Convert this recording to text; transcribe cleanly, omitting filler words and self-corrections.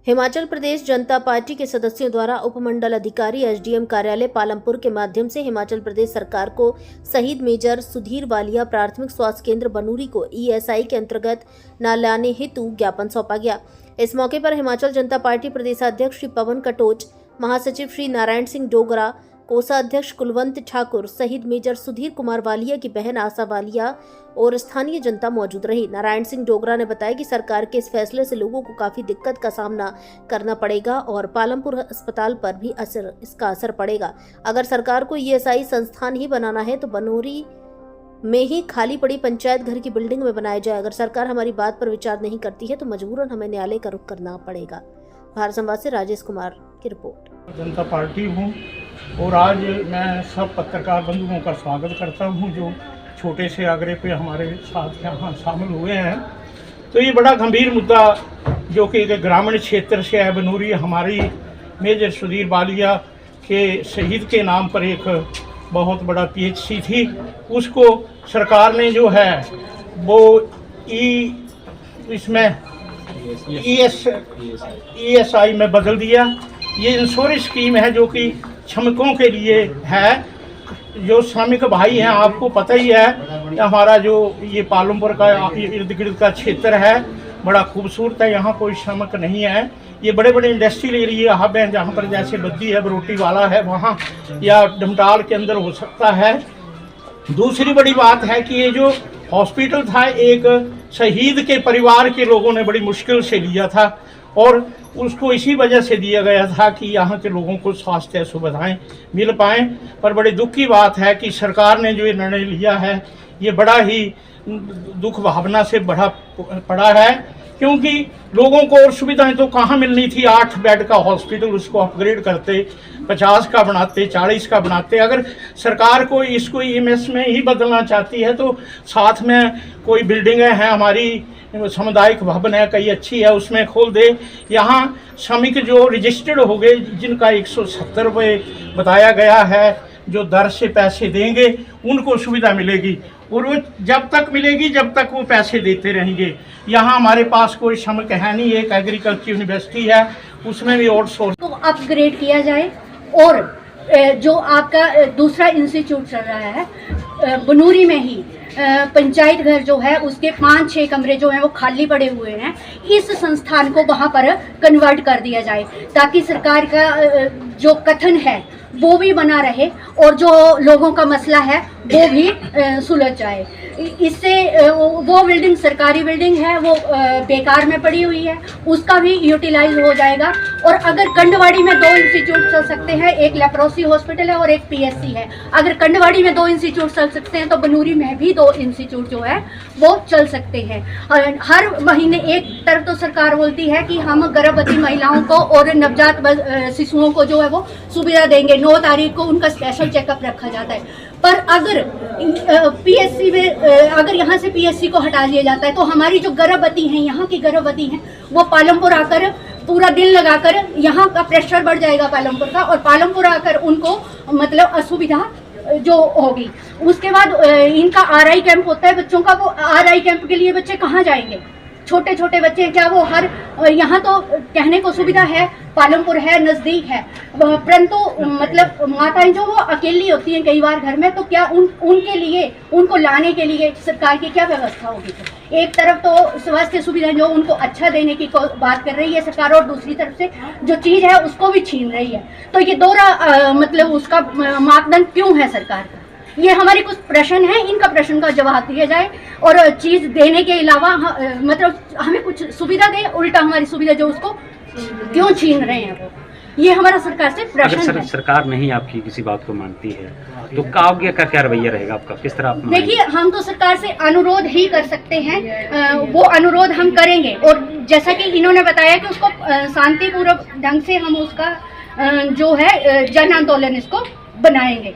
हिमाचल प्रदेश जनता party के सदस्यों द्वारा उपमंडल अधिकारी एसडीएम कार्यालय पालमपुर के माध्यम से हिमाचल प्रदेश सरकार को शहीद मेजर सुधीर वालिया प्राथमिक स्वास्थ्य केंद्र बनूरी को ईएसआई के अंतर्गत न लाने हेतु ज्ञापन सौंपा गया। इस मौके पर हिमाचल जनता पार्टी प्रदेशाध्यक्ष श्री पवन कटोच, महासचिव श्री नारायण सिंह डोगरा, कोषाध्यक्ष कुलवंत ठाकुर सहित मेजर सुधीर कुमार वालिया की बहन आशा वालिया और स्थानीय जनता मौजूद रही। नारायण सिंह डोगरा ने बताया कि सरकार के इस फैसले से लोगों को काफी दिक्कत का सामना करना पड़ेगा और पालमपुर अस्पताल पर भी इसका असर पड़ेगा। अगर सरकार को ईएसआई संस्थान ही बनाना है तो बनूरी में ही खाली पड़ी पंचायत घर की बिल्डिंग में बनाया जाए। अगर सरकार हमारी बात पर विचार नहीं करती है तो मजबूरन हमें न्यायालय का रुख करना पड़ेगा। भारत संवाद से राजेश कुमार की रिपोर्ट। जनता पार्टी हूँ और आज मैं सब पत्रकार बंधुओं का स्वागत करता हूँ जो छोटे से आग्रह पे हमारे साथ यहाँ शामिल हुए हैं। तो ये बड़ा गंभीर मुद्दा जो कि ग्रामीण क्षेत्र से है बनूरी, हमारी मेजर सुधीर वालिया के शहीद के नाम पर एक बहुत बड़ा पीएचसी थी, उसको सरकार ने जो है वो इसमें ईएसआई में बदल दिया। ये इंश्योरेंस स्कीम है जो कि श्रमिकों के लिए है। जो श्रमिक भाई हैं, आपको पता ही है हमारा जो ये पालमपुर का इर्द गिर्द का क्षेत्र है बड़ा खूबसूरत है, यहाँ कोई श्रमिक नहीं है। ये बड़े बड़े इंडस्ट्रियल एरिया हब हैं जहाँ पर जैसे बद्दी है, बरोटी वाला है वहाँ, या डमटाल के अंदर हो सकता है। दूसरी बड़ी बात है कि ये जो हॉस्पिटल था एक शहीद के परिवार के लोगों ने बड़ी मुश्किल से लिया था और उसको इसी वजह से दिया गया था कि यहाँ के लोगों को स्वास्थ्य सुविधाएं मिल पाएँ। पर बड़ी दुख की बात है कि सरकार ने जो ये निर्णय लिया है ये बड़ा ही दुख भावना से बढ़ा पड़ा है, क्योंकि लोगों को और सुविधाएं तो कहाँ मिलनी थी। 8 बेड का हॉस्पिटल उसको अपग्रेड करते, 50 का बनाते, 40 का बनाते। अगर सरकार को इसको ईएमएस में ही बदलना चाहती है तो साथ में कोई बिल्डिंगें हैं, हमारी सामुदायिक भवन है, कई अच्छी है, उसमें खोल दे। यहाँ श्रमिक जो रजिस्टर्ड हो गए जिनका 170 रुपये बताया गया है, जो दर से पैसे देंगे उनको सुविधा मिलेगी और वो जब तक मिलेगी जब तक वो पैसे देते रहेंगे। यहाँ हमारे पास कोई श्रमिक है नहीं, एक एग्रीकल्चर यूनिवर्सिटी है उसमें भी आउटसोर्स तो अपग्रेड किया जाए। और जो आपका दूसरा इंस्टीट्यूट चल रहा है बनूरी में ही पंचायत घर जो है उसके 5-6 कमरे जो हैं वो खाली पड़े हुए हैं, इस संस्थान को वहाँ पर कन्वर्ट कर दिया जाए ताकि सरकार का जो कथन है वो भी बना रहे और जो लोगों का मसला है वो भी सुलझ जाए। इससे वो बिल्डिंग सरकारी बिल्डिंग है वो बेकार में पड़ी हुई है, उसका भी यूटिलाइज हो जाएगा। और अगर कंडवाड़ी में 2 इंस्टीट्यूट चल सकते हैं, एक लेप्रोसी हॉस्पिटल है और एक पीएससी है, अगर कंडवाड़ी में 2 इंस्टीट्यूट चल सकते हैं तो बनूरी में भी 2 इंस्टीट्यूट जो है वो चल सकते हैं। और हर महीने एक तरफ तो सरकार बोलती है कि हम गर्भवती महिलाओं को और नवजात शिशुओं को जो है वो सुविधा देंगे, 9 तारीख को उनका स्पेशल चेकअप रखा जाता है। पर अगर पीएससी में अगर यहाँ से पीएससी को हटा दिया जाता है तो हमारी जो गर्भवती हैं, यहाँ की गर्भवती हैं, वो पालमपुर आकर पूरा दिन लगाकर यहाँ का प्रेशर बढ़ जाएगा पालमपुर का, और पालमपुर आकर उनको मतलब असुविधा जो होगी। उसके बाद इनका आरआई कैंप होता है बच्चों का, वो आरआई कैंप के लिए बच्चे कहाँ जाएंगे? छोटे छोटे बच्चे, क्या वो हर यहाँ तो कहने को सुविधा है, पालमपुर है, नज़दीक है, परंतु मतलब माताएं जो वो अकेली होती हैं कई बार घर में, तो क्या उनके लिए उनको लाने के लिए सरकार की क्या व्यवस्था होगी? एक तरफ तो स्वास्थ्य सुविधा जो उनको अच्छा देने की बात कर रही है सरकार और दूसरी तरफ से जो चीज़ है उसको भी छीन रही है। तो ये दोहरा मतलब उसका मापदंड क्यों है सरकार का? ये हमारे कुछ प्रश्न हैं, इनका प्रश्न का जवाब दिया जाए और चीज़ देने के अलावा मतलब हमें कुछ सुविधा दे, उल्टा हमारी सुविधा जो उसको क्यों छीन रहे हैं वो, ये हमारा सरकार से प्रश्न है। सरकार नहीं आपकी किसी बात को मानती है तो आगे का क्या रवैया रहेगा आपका, किस तरह आप? देखिए, हम तो सरकार से अनुरोध ही कर सकते हैं, वो अनुरोध हम करेंगे और जैसा कि इन्होंने बताया कि उसको शांतिपूर्वक ढंग से हम उसका जो है जन आंदोलन इसको बनाएंगे।